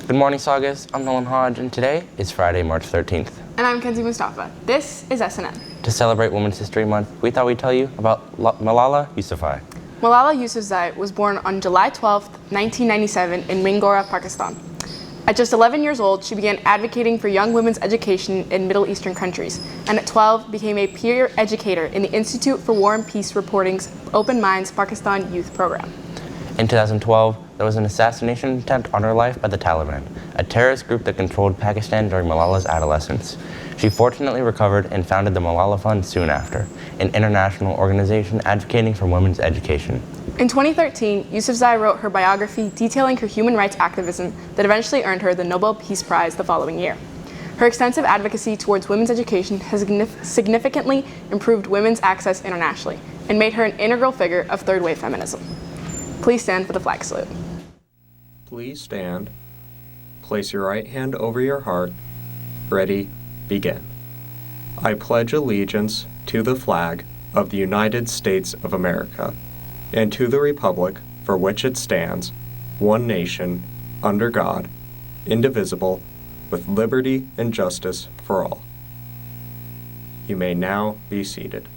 Good morning, Saugus. I'm Nolan Hodge, and today is Friday, March 13th. And I'm Kenzy Mostafa. This is SNN. To celebrate Women's History Month, we thought we'd tell you about Malala Yousafzai. Malala Yousafzai was born on July 12, 1997 in Mingora, Pakistan. At just 11 years old, she began advocating for young women's education in Middle Eastern countries, and at 12 became a peer educator in the Institute for War and Peace Reporting's Open Minds Pakistan Youth Program. In 2012, there was an assassination attempt on her life by the Taliban, a terrorist group that controlled Pakistan during Malala's adolescence. She fortunately recovered and founded the Malala Fund soon after, an international organization advocating for women's education. In 2013, Yousafzai wrote her biography detailing her human rights activism that eventually earned her the Nobel Peace Prize the following year. Her extensive advocacy towards women's education has significantly improved women's access internationally and made her an integral figure of third-wave feminism. Please stand for the flag salute. Please stand. Place your right hand over your heart. Ready, begin. I pledge allegiance to the flag of the United States of America and to the republic for which it stands, one nation, under God, indivisible, with liberty and justice for all. You may now be seated.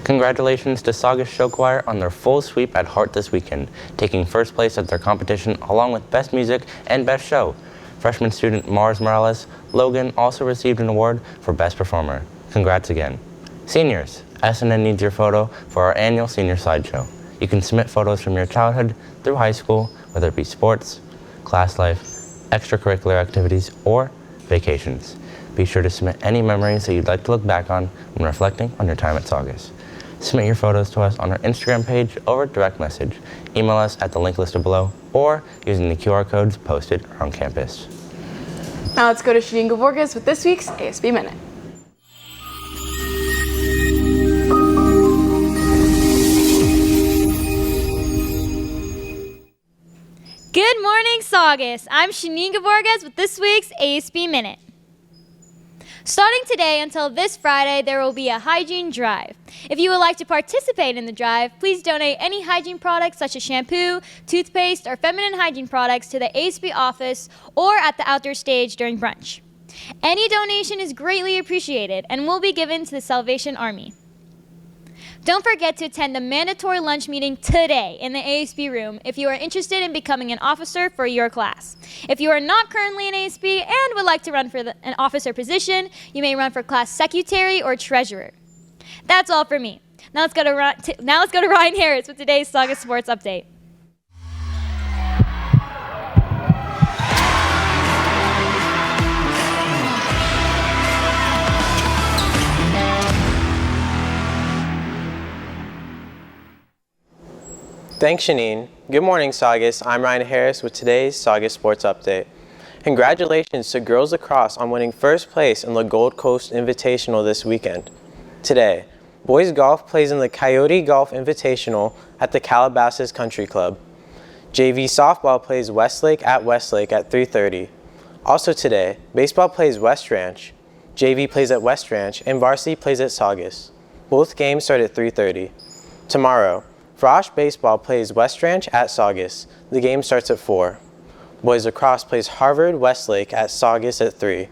Congratulations to Saugus Show Choir on their full sweep at Heart this weekend, taking first place at their competition along with Best Music and Best Show. Freshman student Mars Morales Logan also received an award for Best Performer. Congrats again. Seniors, SNN needs your photo for our annual Senior Slideshow. You can submit photos from your childhood through high school, whether it be sports, class life, extracurricular activities, or vacations. Be sure to submit any memories that you'd like to look back on when reflecting on your time at Saugus. Submit your photos to us on our Instagram page or direct message. Email us at the link listed below or using the QR codes posted around campus. Now let's go to Janine Gavorgas with this week's ASB Minute. Good morning, Saugus. I'm Janine Gavorgas with this week's ASB Minute. Starting today until this Friday, there will be a hygiene drive. If you would like to participate in the drive, please donate any hygiene products such as shampoo, toothpaste, or feminine hygiene products to the ASB office or at the outdoor stage during brunch. Any donation is greatly appreciated and will be given to the Salvation Army. Don't forget to attend the mandatory lunch meeting today in the ASB room if you are interested in becoming an officer for your class. If you are not currently in ASB and would like to run for an officer position, you may run for class secretary or treasurer. That's all for me. Now let's go to Ryan Harris with today's Saugus Sports Update. Thanks, Janine. Good morning, Saugus. I'm Ryan Harris with today's Saugus Sports Update. Congratulations to girls lacrosse on winning first place in the Gold Coast Invitational this weekend. Today, boys golf plays in the Coyote Golf Invitational at the Calabasas Country Club. JV softball plays Westlake at 3:30. Also today, baseball plays West Ranch, JV plays at West Ranch, and varsity plays at Saugus. Both games start at 3:30. Tomorrow, Frosh baseball plays West Ranch at Saugus. The game starts at 4. Boys lacrosse plays Harvard Westlake at Saugus at 3.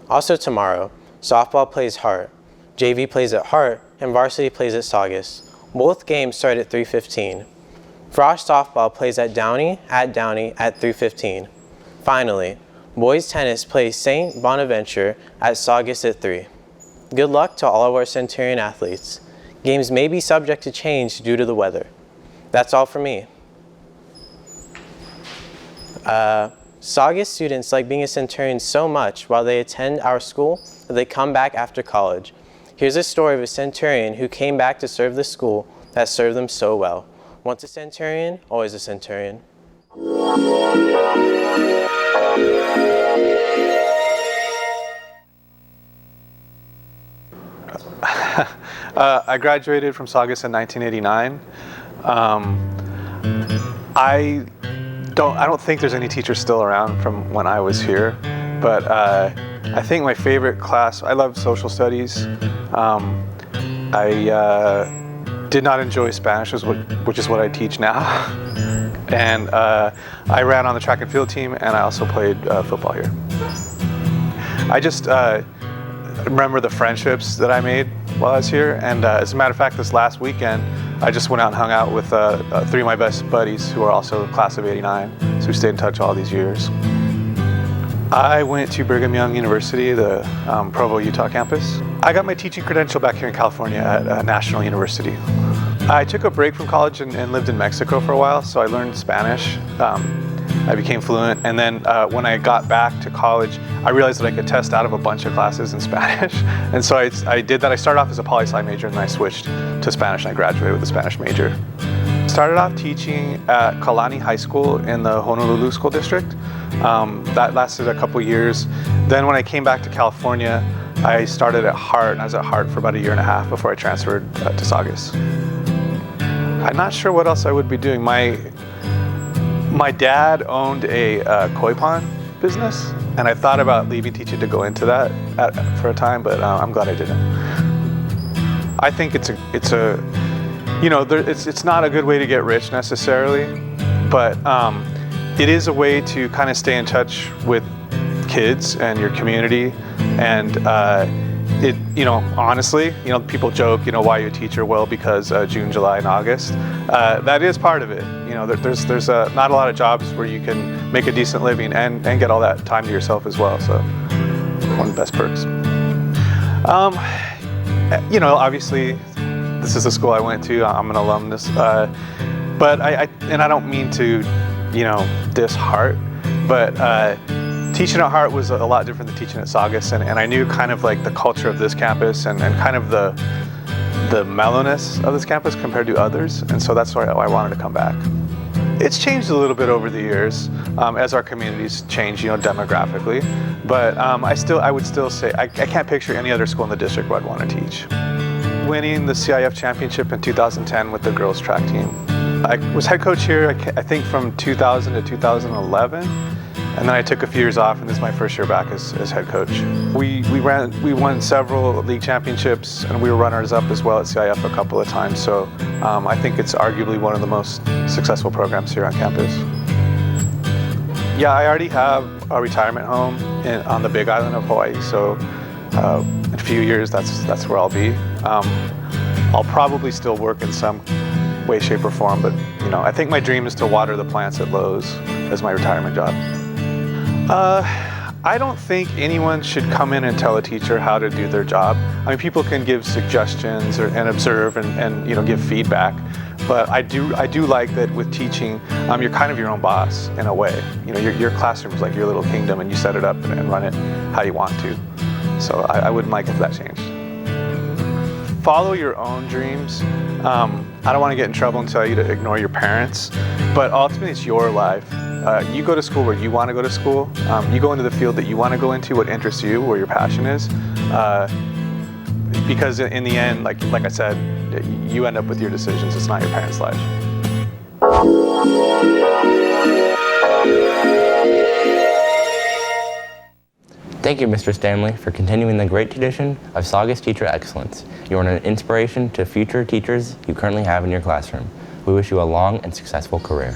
Also tomorrow, softball plays Hart. JV plays at Hart and varsity plays at Saugus. Both games start at 3:15. Frosh softball plays at Downey at 3:15. Finally, boys tennis plays St. Bonaventure at Saugus at 3. Good luck to all of our Centurion athletes. Games may be subject to change due to the weather. That's all for me. Saugus students like being a Centurion so much while they attend our school that they come back after college. Here's a story of a Centurion who came back to serve the school that served them so well. Once a Centurion, always a Centurion. I graduated from Saugus in 1989. I don't think there's any teachers still around from when I was here, but I think my favorite class, I love social studies. I did not enjoy Spanish, which is what I teach now. And I ran on the track and field team, and I also played football here. I just remember the friendships that I made while I was here, and as a matter of fact, this last weekend, I just went out and hung out with 3 of my best buddies who are also class of '89, so we stayed in touch all these years. I went to Brigham Young University, the Provo, Utah campus. I got my teaching credential back here in California at National University. I took a break from college and lived in Mexico for a while, so I learned Spanish. I became fluent, and then when I got back to college, I realized that I could test out of a bunch of classes in Spanish, and so I did that. I started off as a poli-sci major, and then I switched to Spanish, and I graduated with a Spanish major. Started off teaching at Kalani High School in the Honolulu School District. That lasted a couple years. Then when I came back to California, I started at Hart, and I was at Hart for about 1.5 years before I transferred to Saugus. I'm not sure what else I would be doing. My dad owned a koi pond business, and I thought about leaving teaching to go into that for a time, but I'm glad I didn't. I think it's not a good way to get rich necessarily, but it is a way to kind of stay in touch with kids and your community, and honestly, people joke, why are you a teacher? Well, because June, July, and August. That is part of it. There's not a lot of jobs where you can make a decent living and get all that time to yourself as well. So, one of the best perks. Obviously, this is the school I went to. I'm an alumnus, but I don't mean to, diss Hart, but. Teaching at Hart was a lot different than teaching at Saugus, and I knew kind of like the culture of this campus and kind of the mellowness of this campus compared to others, and so that's why I wanted to come back. It's changed a little bit over the years as our communities change, demographically, but I would still say I can't picture any other school in the district where I'd want to teach. Winning the CIF championship in 2010 with the girls track team. I was head coach here, I think from 2000 to 2011. And then I took a few years off, and this is my first year back as head coach. We won several league championships, and we were runners-up as well at CIF a couple of times. So I think it's arguably one of the most successful programs here on campus. Yeah, I already have a retirement home on the Big Island of Hawaii. So in a few years, that's where I'll be. I'll probably still work in some way, shape, or form, but I think my dream is to water the plants at Lowe's as my retirement job. I don't think anyone should come in and tell a teacher how to do their job. I mean, people can give suggestions and observe and give feedback, but I do like that with teaching, you're kind of your own boss in a way. Your classroom is like your little kingdom, and you set it up and run it how you want to. So I wouldn't like if that changed. Follow your own dreams. I don't want to get in trouble and tell you to ignore your parents, but ultimately it's your life. You go to school where you want to go to school. You go into the field that you want to go into, what interests you, where your passion is. Because in the end, like I said, you end up with your decisions. It's not your parents' life. Thank you, Mr. Stanley, for continuing the great tradition of Saugus teacher excellence. You are an inspiration to future teachers you currently have in your classroom. We wish you a long and successful career.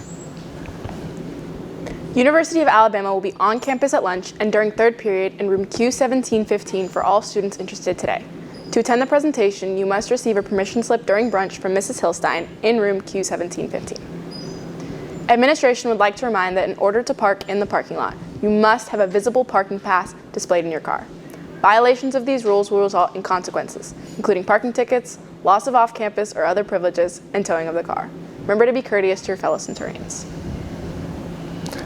University of Alabama will be on campus at lunch and during third period in room Q1715 for all students interested today. To attend the presentation, you must receive a permission slip during brunch from Mrs. Hillstein in room Q1715. Administration would like to remind that in order to park in the parking lot, you must have a visible parking pass displayed in your car. Violations of these rules will result in consequences, including parking tickets, loss of off-campus or other privileges, and towing of the car. Remember to be courteous to your fellow Centurions.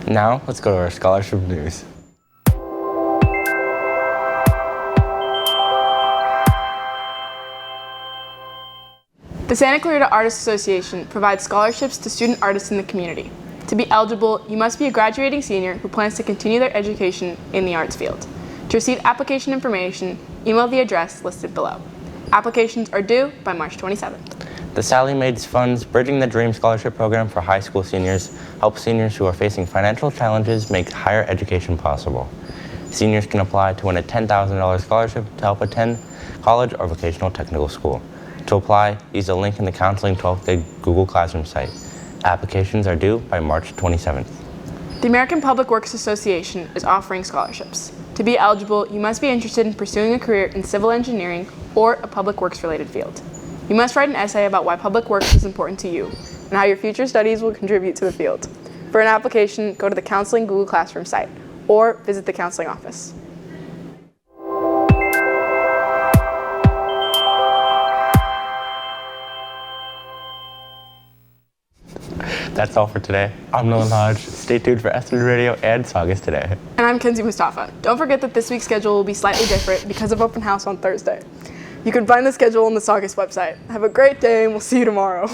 Now, let's go to our scholarship news. The Santa Clarita Artists Association provides scholarships to student artists in the community. To be eligible, you must be a graduating senior who plans to continue their education in the arts field. To receive application information, email the address listed below. Applications are due by March 27th. The Sally Maids Fund's Bridging the Dream Scholarship Program for high school seniors helps seniors who are facing financial challenges make higher education possible. Seniors can apply to win a $10,000 scholarship to help attend college or vocational technical school. To apply, use the link in the Counseling 12th Grade Google Classroom site. Applications are due by March 27th. The American Public Works Association is offering scholarships. To be eligible, you must be interested in pursuing a career in civil engineering or a public works related field. You must write an essay about why public works is important to you and how your future studies will contribute to the field. For an application, go to the Counseling Google Classroom site or visit the counseling office. That's all for today. I'm Nolan Hodge. Stay tuned for SB Radio and Saugus Today. And I'm Kenzy Mostafa. Don't forget that this week's schedule will be slightly different because of open house on Thursday. You can find the schedule on the Saugus website. Have a great day and we'll see you tomorrow.